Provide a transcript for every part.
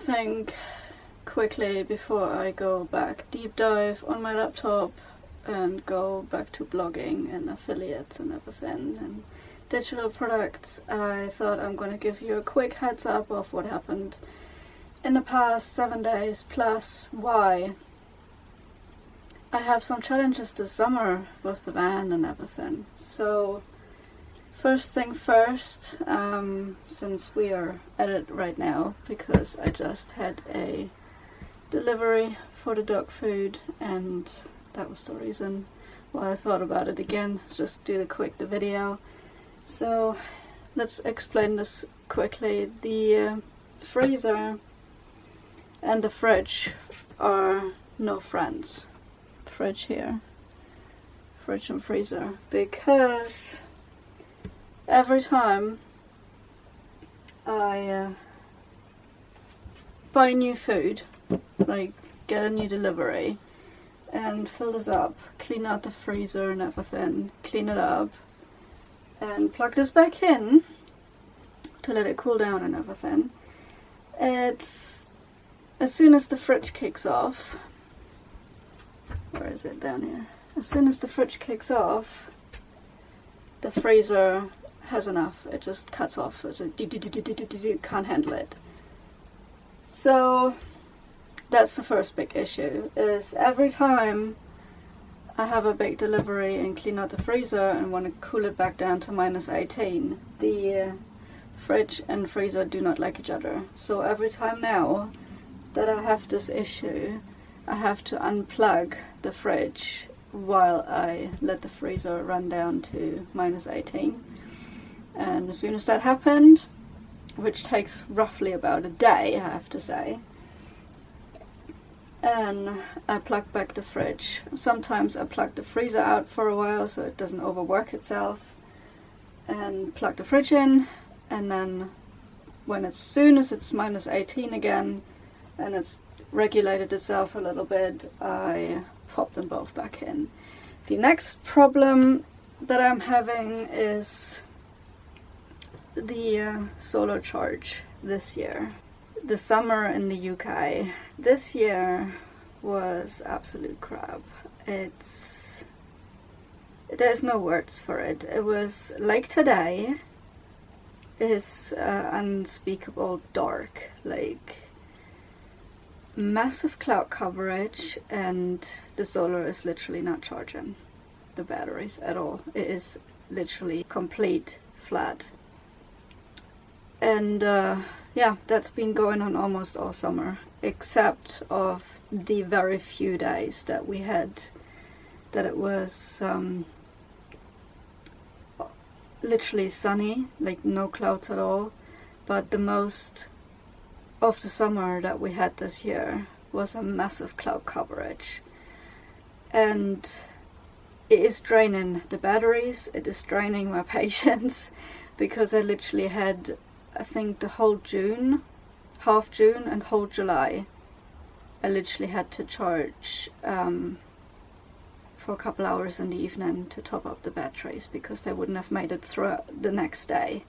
think quickly before I go back deep dive on my laptop and go back to blogging and affiliates and everything and digital products. I thought I'm going to give you a quick heads up of what happened in the past 7 days, plus why I have some challenges this summer with the van and everything. So first thing first, since we are at it right now, because I just had a delivery for the dog food, and that was the reason why I thought about it again, just do the video. So let's explain this quickly. The freezer and the fridge are no friends. Fridge here, fridge and freezer, because every time I buy new food, like get a new delivery and fill this up, clean out the freezer and everything, clean it up and plug this back in to let it cool down and everything, it's as soon as the fridge kicks off, where is it, down here, as soon as the fridge kicks off, the freezer has enough, it just cuts off, it can't handle it. So that's the first big issue, is every time I have a big delivery and clean out the freezer and want to cool it back down to -18, the fridge and freezer do not like each other. So every time now that I have this issue, I have to unplug the fridge while I let the freezer run down to -18. And as soon as that happened, which takes roughly about a day, I have to say, and I plug back the fridge. Sometimes I plug the freezer out for a while so it doesn't overwork itself, and plug the fridge in, and then when as soon as it's -18 again and it's regulated itself a little bit, I pop them both back in. The next problem that I'm having is the solar charge this year. The summer in the UK this year was absolute crap. There's no words for it. It was like today is unspeakable dark, like massive cloud coverage, and the solar is literally not charging the batteries at all. It is literally complete flat. And yeah, that's been going on almost all summer, except of the very few days that we had that it was literally sunny, like no clouds at all. But the most of the summer that we had this year was a massive cloud coverage, and it is draining the batteries, it is draining my patience, because I literally had, I think, the whole June, half June and whole July, I literally had to charge for a couple hours in the evening to top up the batteries, because they wouldn't have made it through the next day.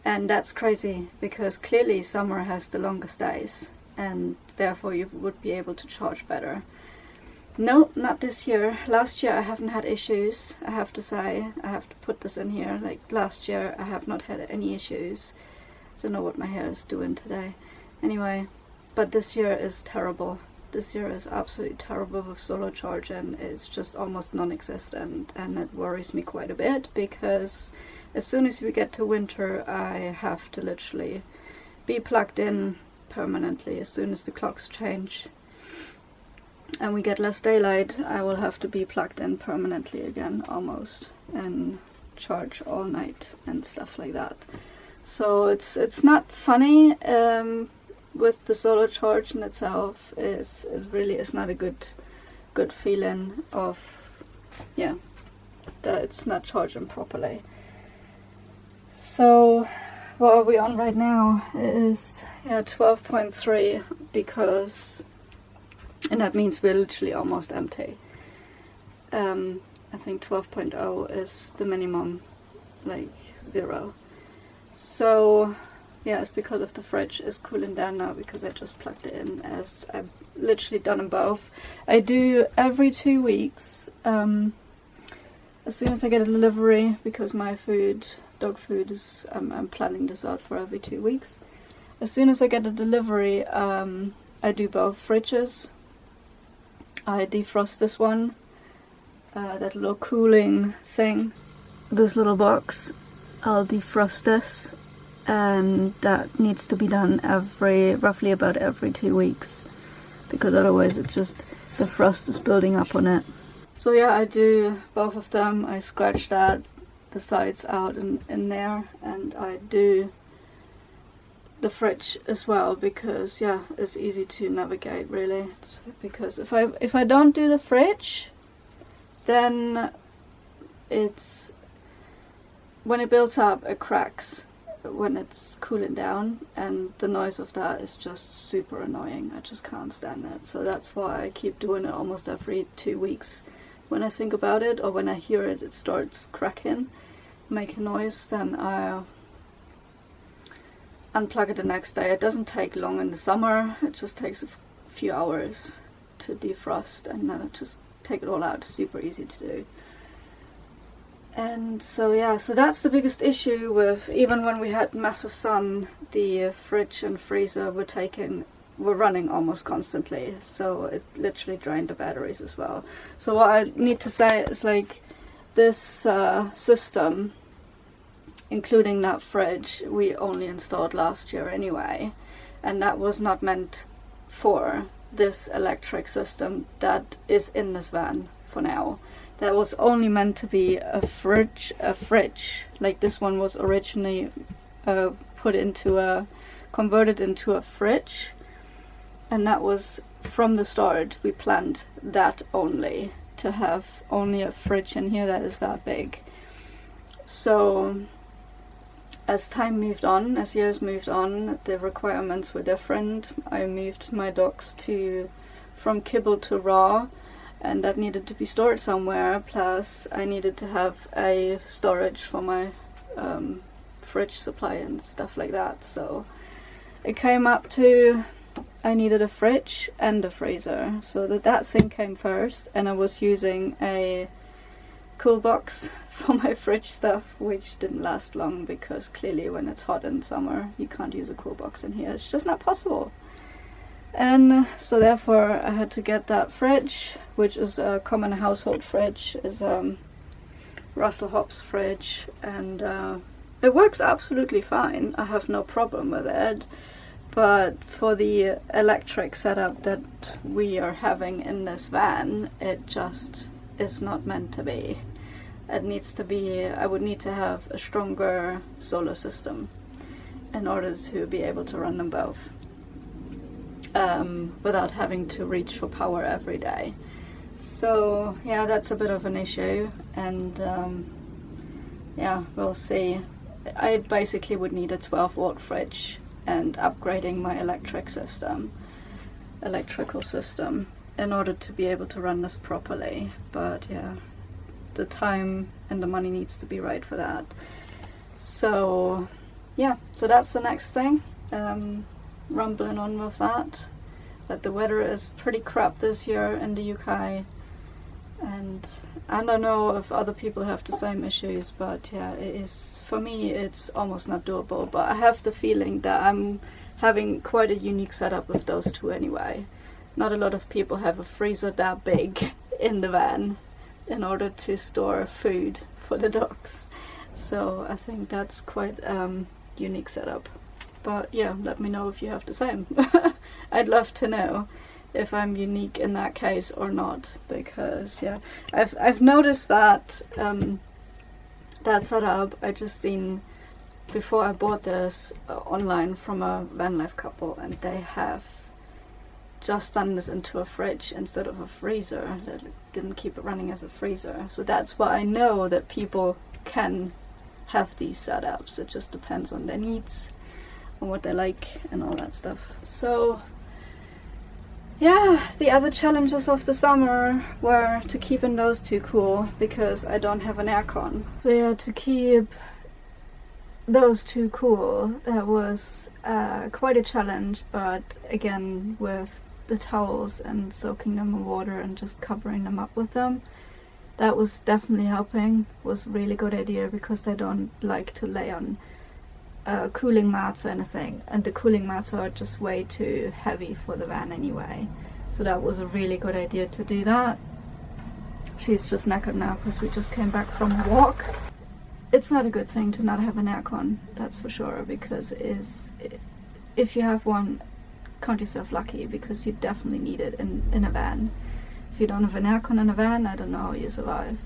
And that's crazy, because clearly summer has the longest days, and therefore you would be able to charge better. No, not this year. Last year I haven't had issues, I have to say. I have to put this in here. Like last year I have not had any issues. I don't know what my hair is doing today. Anyway, but this year is terrible. This year is absolutely terrible with solar charging. It's just almost non-existent, and it worries me quite a bit, because as soon as we get to winter I have to literally be plugged in permanently. As soon as the clocks change and we get less daylight, I will have to be plugged in permanently again, almost, and charge all night and stuff like that. So it's not funny. With the solar charge in itself, it really is not a good feeling of, yeah, that it's not charging properly. So what are we on right now? It is 12.3, because, and that means we're literally almost empty. I think 12.0 is the minimum, like 0. So yeah, it's because of the fridge is cooling down now, because I just plugged it in, as I've literally done them both. I do every 2 weeks, as soon as I get a delivery, because my food, dog food, is I'm planning this out for every 2 weeks. As soon as I get a delivery, I do both fridges. I defrost this one, that little cooling thing, this little box. I'll defrost this, and that needs to be done roughly about every 2 weeks, because otherwise the frost is building up on it. So yeah, I do both of them. I scratch the sides out in there, and I do the fridge as well, because yeah, it's easy to navigate really. Because if I don't do the fridge, then when it builds up, it cracks when it's cooling down, and the noise of that is just super annoying. I just can't stand it. So that's why I keep doing it almost every 2 weeks. When I think about it, or when I hear it starts cracking, making noise, then I unplug it the next day. It doesn't take long in the summer. It just takes a few hours to defrost, and then I just take it all out. It's super easy to do. And so yeah, so that's the biggest issue with, even when we had massive sun, the fridge and freezer were running almost constantly, so it literally drained the batteries as well. So what I need to say is, like, this system, including that fridge, we only installed last year anyway, and that was not meant for this electric system that is in this van for now. That was only meant to be a fridge. Like, this one was originally converted into a fridge, and that was from the start. We planned that only, to have only a fridge in here that is that big. So as time moved on, as years moved on, the requirements were different. I moved my dogs from kibble to raw, and that needed to be stored somewhere. Plus I needed to have a storage for my fridge supply and stuff like that. So it came up to, I needed a fridge and a freezer, so that thing came first, and I was using a cool box for my fridge stuff, which didn't last long, because clearly when it's hot in summer you can't use a cool box in here. It's just not possible. And so therefore I had to get that fridge, which is a common household fridge, is Russell Hobbs fridge, and it works absolutely fine. I have no problem with it. But for the electric setup that we are having in this van, it just is not meant to be. It needs to be, I would need to have a stronger solar system in order to be able to run them both, without having to reach for power every day. So yeah, that's a bit of an issue, and yeah, we'll see. I basically would need a 12-watt fridge and upgrading my electrical system in order to be able to run this properly. But yeah, the time and the money needs to be right for that. So yeah, so that's the next thing. Rumbling on with that the weather is pretty crap this year in the UK, and I don't know if other people have the same issues, but yeah, it is, for me it's almost not doable. But I have the feeling that I'm having quite a unique setup with those two anyway. Not a lot of people have a freezer that big in the van in order to store food for the dogs. So I think that's quite unique setup. But yeah, let me know if you have the same. I'd love to know if I'm unique in that case or not, because yeah, I've noticed that that setup I just seen before I bought this online from a Vanlife couple, and they have just done this into a fridge instead of a freezer. They didn't keep it running as a freezer. So that's why I know that people can have these setups. It just depends on their needs and what they like and all that stuff. So yeah, the other challenges of the summer were to keeping those two cool, because I don't have an aircon. So yeah, to keep those two cool. That was quite a challenge, but again, with the towels and soaking them in water and just covering them up with them, that was definitely helping. Was a really good idea because they don't like to lay on cooling mats or anything, and the cooling mats are just way too heavy for the van anyway, so that was a really good idea to do that. She's just knackered now because we just came back from a walk. It's not a good thing to not have an aircon, that's for sure, because if you have one, count yourself lucky, because you definitely need it in a van. If you don't have an aircon in a van, I don't know how you survive.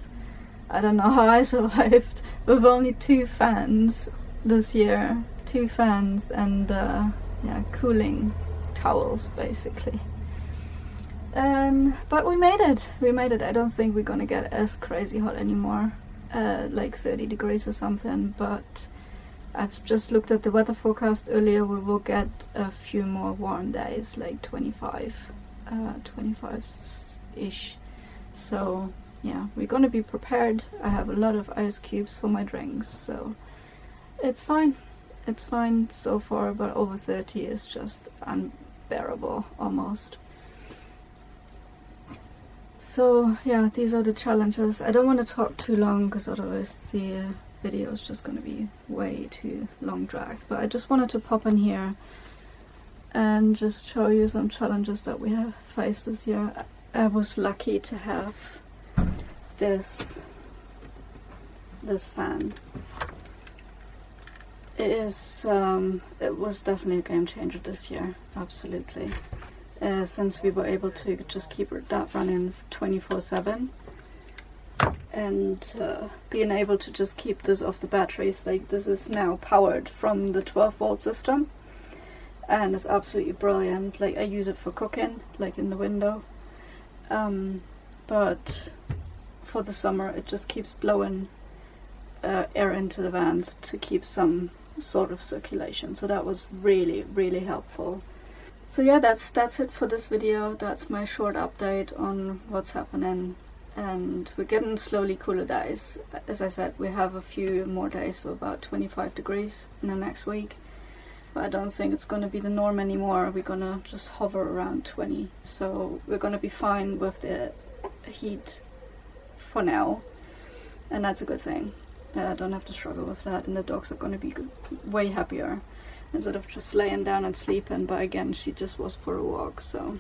I don't know how I survived with only 2 fans this year. 2 fans and yeah, cooling towels basically. But we made it. I don't think we're gonna get as crazy hot anymore, like 30 degrees or something, but I've just looked at the weather forecast earlier. We will get a few more warm days, like 25-ish. So yeah, we're gonna be prepared. I have a lot of ice cubes for my drinks, so it's fine. It's fine so far, but over 30 is just unbearable almost. So yeah, these are the challenges. I don't want to talk too long because otherwise the video is just going to be way too long drag, but I just wanted to pop in here and just show you some challenges that we have faced this year. I was lucky to have this fan. It was definitely a game changer this year, absolutely. Since we were able to just keep that running 24/7, and being able to just keep this off the batteries. Like, this is now powered from the 12-volt system, and it's absolutely brilliant. Like, I use it for cooking, like in the window, but for the summer it just keeps blowing air into the vans to keep some sort of circulation, so that was really, really helpful. So yeah, that's it for this video. That's my short update on what's happening, and we're getting slowly cooler days. As I said, we have a few more days for about 25 degrees in the next week, but I don't think it's going to be the norm anymore. We're going to just hover around 20, so we're going to be fine with the heat for now, and that's a good thing, that I don't have to struggle with that, and the dogs are going to be way happier instead of just laying down and sleeping. But again, she just was for a walk. So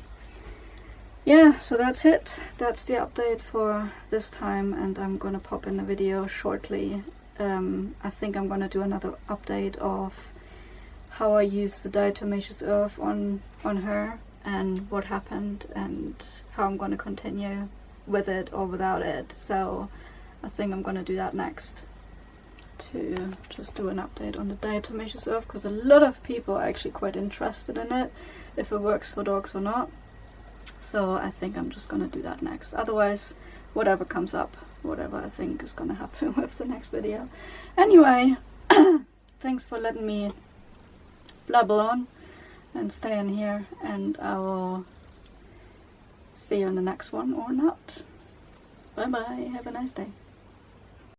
yeah, so that's it. That's the update for this time, and I'm gonna pop in a video shortly. I think I'm gonna do another update of how I used the diatomaceous earth on her and what happened, and how I'm gonna continue with it or without it. So I think I'm gonna do that next, to just do an update on the diatomaceous earth, because a lot of people are actually quite interested in it, if it works for dogs or not. So I think I'm just gonna do that next. Otherwise, whatever comes up, whatever I think is gonna happen with the next video. Anyway, thanks for letting me blabble on and stay in here, and I will see you in the next one or not. Bye bye, have a nice day.